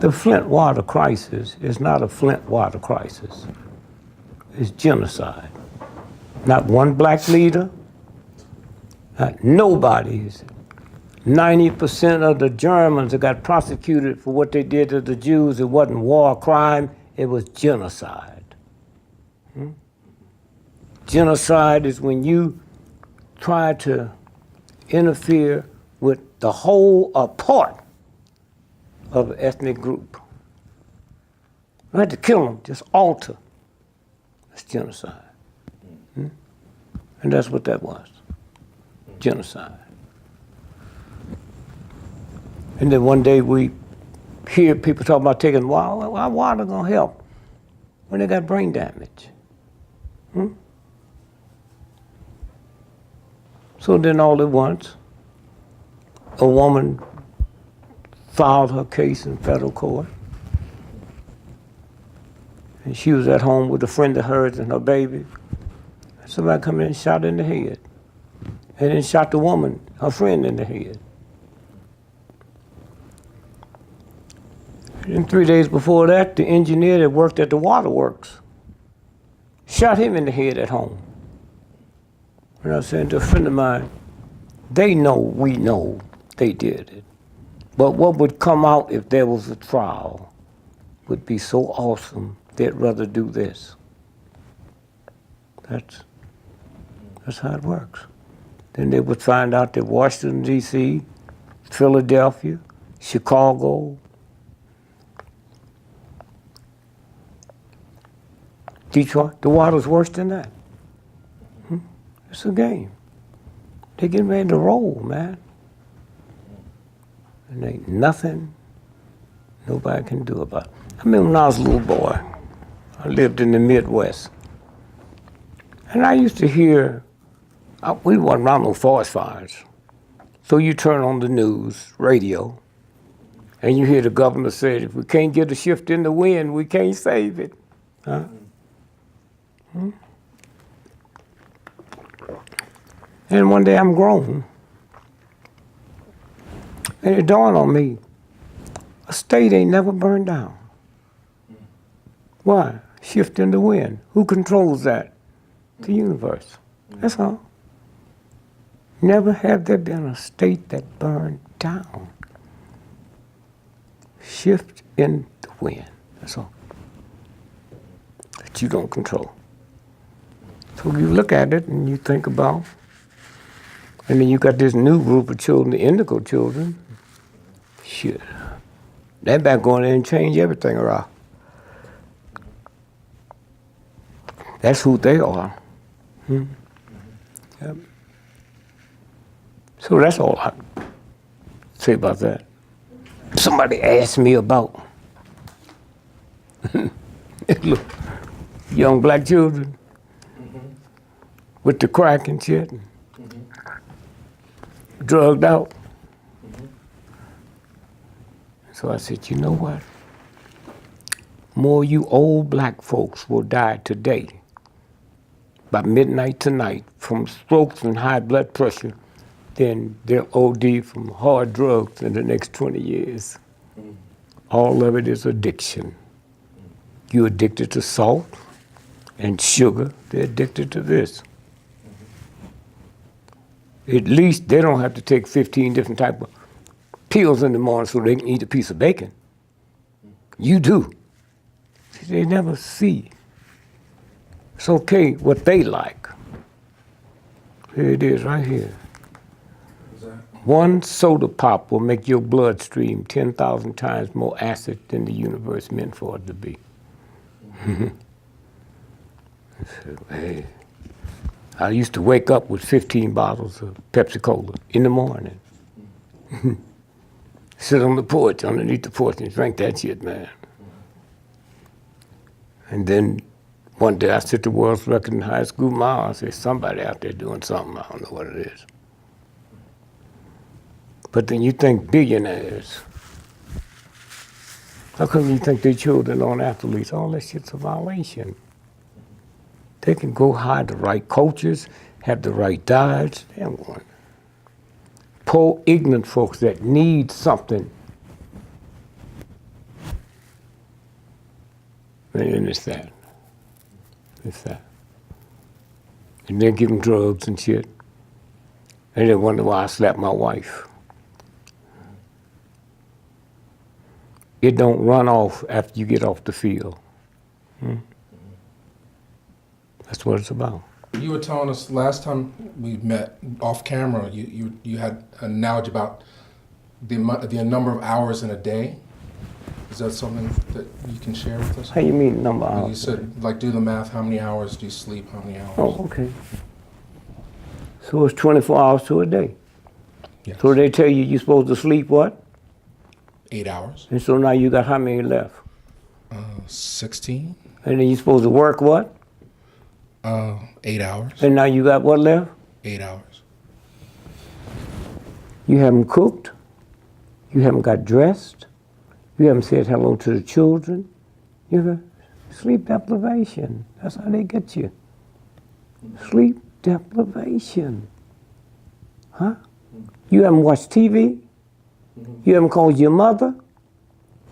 The Flint water crisis is not a Flint water crisis. It's genocide. Not one black leader, not nobody. 90% of the Germans that got prosecuted for what they did to the Jews, it wasn't war crime, it was genocide. Genocide is when you try to interfere with the whole or part of an ethnic group. Not to kill them, just alter. That's genocide. And that's what that was, genocide. And then one day we hear people talk about taking water. Why water gonna help when they got brain damage? So then all at once, a woman filed her case in federal court. And she was at home with a friend of hers and her baby. Somebody come in and shot her in the head. And then shot the woman, her friend, in the head. And 3 days before that, the engineer that worked at the waterworks shot him in the head at home. And I was saying to a friend of mine, they know, we know they did it. But what would come out if there was a trial would be so awesome, they'd rather do this. That's how it works. Then they would find out that Washington, D.C., Philadelphia, Chicago, Detroit, the water's worse than that. It's a game. They're getting ready to roll, man. And ain't nothing nobody can do about it. I remember when I was a little boy, I lived in the Midwest. And I used to hear, we wasn't around no forest fires. So you turn on the news, radio, and you hear the governor say, if we can't get a shift in the wind, we can't save it. Huh? And one day I'm grown, and it dawned on me, a state ain't never burned down. Why? Shift in the wind. Who controls that? The universe. That's all. Never have there been a state that burned down. Shift in the wind. That's all. That you don't control. So you look at it and you think about, and then you got this new group of children, the indigo children. Shit. They're back going in and change everything around. That's who they are. Yep. So that's all I say about that. Somebody asked me about look, young black children with the crack and shit, drugged out. So I said, you know what? More you old black folks will die today by midnight tonight from strokes and high blood pressure than they'll OD from hard drugs in the next 20 years. All of it is addiction. You're addicted to salt and sugar. They're addicted to this. At least they don't have to take 15 different types of pills in the morning so they can eat a piece of bacon. You do. See, they never see. It's okay what they like. Here it is right here. One soda pop will make your bloodstream 10,000 times more acid than the universe meant for it to be. Hey. I used to wake up with 15 bottles of Pepsi-Cola in the morning. Sit on the porch, underneath the porch, and drink that shit, man. And then one day I set the world's record in high school mile. I said, somebody out there doing something, I don't know what it is. But then you think billionaires. How come you think their children aren't athletes? All that shit's a violation. They can go hire the right coaches, have the right diets. They don't want it. Poor, ignorant folks that need something And it's that. It's that. And then give them drugs and shit. And they wonder why I slapped my wife. It don't run off after you get off the field. That's what it's about. You were telling us last time we met off camera, you had an analogy about the number of hours in a day. Is that something that you can share with us? How you mean number of hours? You said, like, do the math, how many hours do you sleep, how many hours? Oh, okay. So it's 24 hours to a day. Yes. So they tell you you're supposed to sleep what? 8 hours. And so now you got how many left? 16. And then you're supposed to work what? 8 hours. And now you got what left? 8 hours. You haven't cooked. You haven't got dressed. You haven't said hello to the children. You have sleep deprivation. That's how they get you. Sleep deprivation. Huh? You haven't watched TV. You haven't called your mother,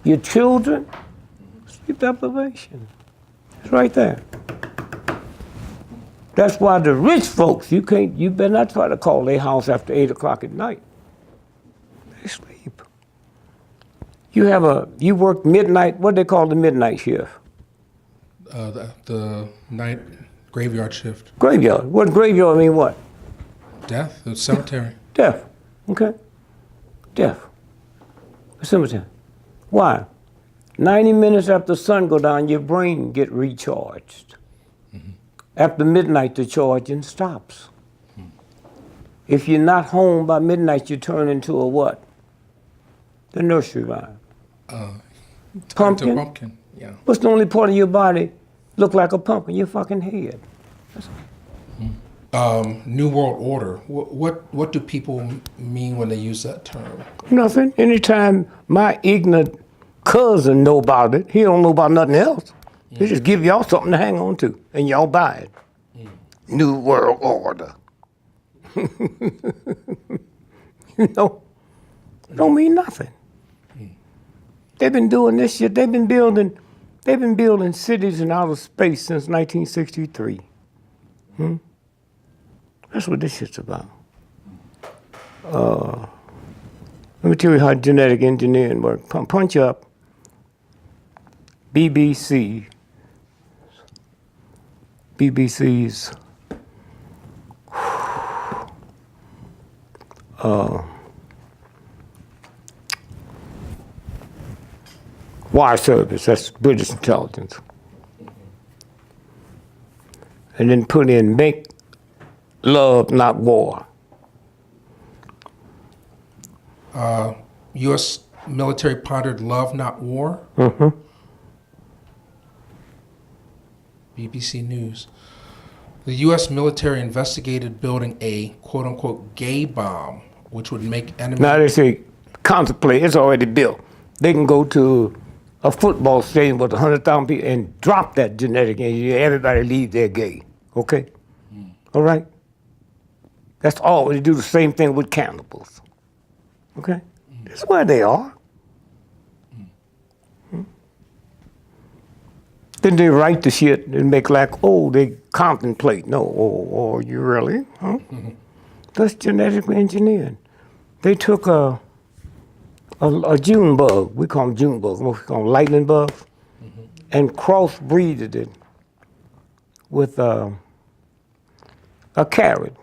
your children. Sleep deprivation. It's right there. That's why the rich folks, you better not try to call their house after 8 o'clock at night. They sleep. You work midnight, what they call the midnight shift? The night graveyard shift. Graveyard. What graveyard mean what? Death, the cemetery. Death. Okay. Death. A cemetery. Why? 90 minutes after the sun go down, your brain get recharged. After midnight, the charging stops. If you're not home by midnight, you turn into a what? The nursery rhyme. Pumpkin? Pumpkin, yeah. What's the only part of your body look like a pumpkin? Your fucking head. New World Order. What do people mean when they use that term? Nothing. Anytime my ignorant cousin know about it, he don't know about nothing else. He just give y'all something to hang on to, and y'all buy it. New World Order. You know, don't mean nothing. They've been doing this shit. They've been building cities in outer space since 1963. That's what this shit's about. Let me tell you how genetic engineering works. Punch up BBC's wire service, that's British intelligence. And then put in make love, not war. U.S. military pondered love, not war. BBC News. The U.S. military investigated building a quote-unquote gay bomb, which would make enemies... Now they say, contemplate, it's already built. They can go to a football stadium with 100,000 people and drop that genetic engineering. Everybody leave there gay, okay? All right? That's all. They do the same thing with cannibals, okay? That's where they are. Then they write the shit and make like, oh, they contemplate. No, oh, you really? Huh? That's genetically engineered. They took a June bug, we call them June bugs, we call them lightning bugs, and crossbreeded it with a carrot.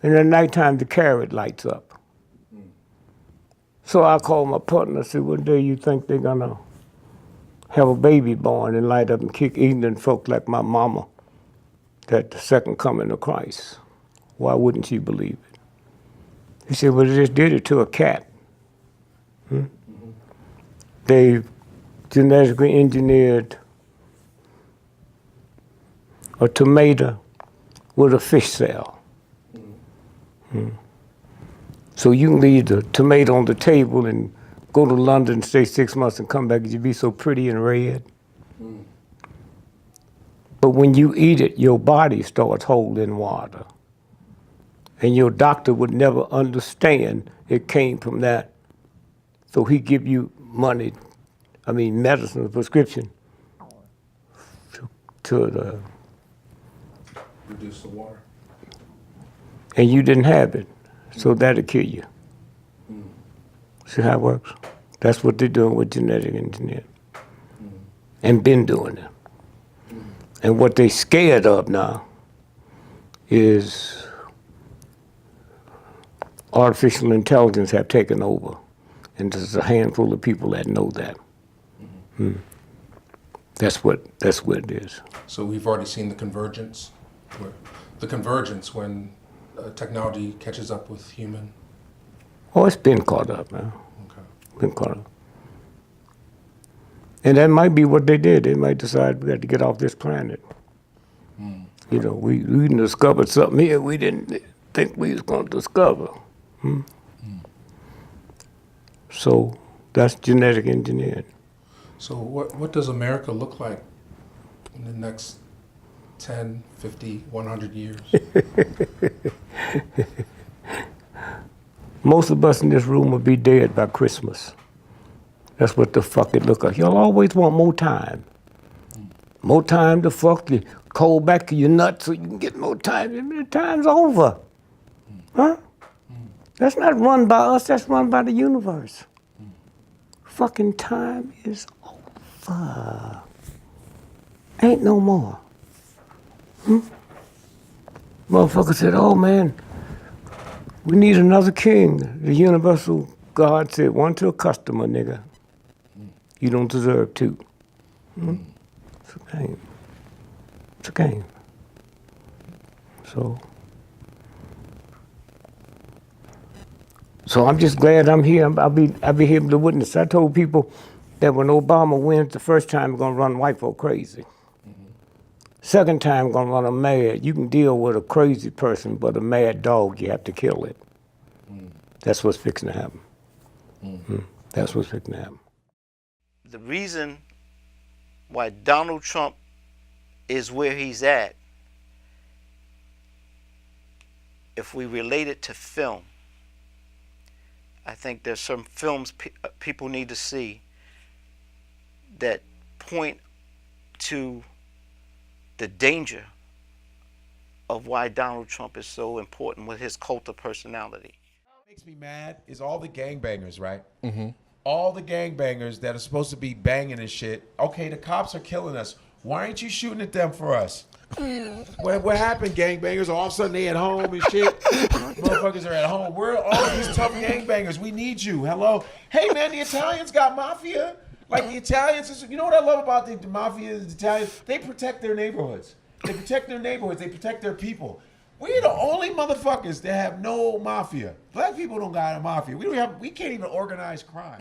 And at nighttime, the carrot lights up. So I called my partner and said, one day you think they're gonna have a baby born and light up and kick ignorant folk like my mama that the second coming of Christ? Why wouldn't she believe it? He said, well, they just did it to a cat. They genetically engineered a tomato with a fish cell. So you can leave the tomato on the table and go to London, stay 6 months and come back and you'd be so pretty and red. But when you eat it, your body starts holding water. And your doctor would never understand it came from that. So he give you money, medicine, prescription, to Reduce the water. and you didn't have it, so that'll kill you. See how it works? That's what they're doing with genetic engineering, and been doing it. And what they scared of now is artificial intelligence have taken over, and there's a handful of people that know that. That's what it is. So we've already seen the convergence, when technology catches up with human. Oh, it's been caught up now. Okay. Been caught up. And that might be what they did. They might decide we got to get off this planet. You know, we discovered something here we didn't think we was going to discover. So that's genetic engineering. So what does America look like in the next 10, 50, 100 years? Most of us in this room will be dead by Christmas. That's what the fuck it look like. Y'all always want more time. More time to fuck the cold back of your nuts so you can get more time. The time's over. Huh? That's not run by us, that's run by the universe. Fucking time is over. Ain't no more. Motherfucker said, oh man, we need another king. The universal God said, one to a customer, nigga. You don't deserve two. It's a game. It's a game. So I'm just glad I'm here. I'll be here to witness. I told people that when Obama wins the first time, we're gonna run white folk crazy. Second time, we're gonna run them mad. You can deal with a crazy person, but a mad dog, you have to kill it. That's what's fixing to happen. That's what's fixing to happen. The reason why Donald Trump is where he's at, if we relate it to film, I think there's some films people need to see that point to the danger of why Donald Trump is so important with his cult of personality. What makes me mad is all the gangbangers, right? All the gangbangers that are supposed to be banging and shit. Okay, the cops are killing us. Why aren't you shooting at them for us? What happened, gangbangers? All of a sudden they at home and shit. Motherfuckers are at home. We're all of these tough gangbangers. We need you. Hello. Hey man, the Italians got mafia. Like the Italians, you know what I love about the mafia, the Italians? They protect their neighborhoods. They protect their neighborhoods. They protect their people. We're the only motherfuckers that have no mafia. Black people don't got a mafia. We can't even organize crime.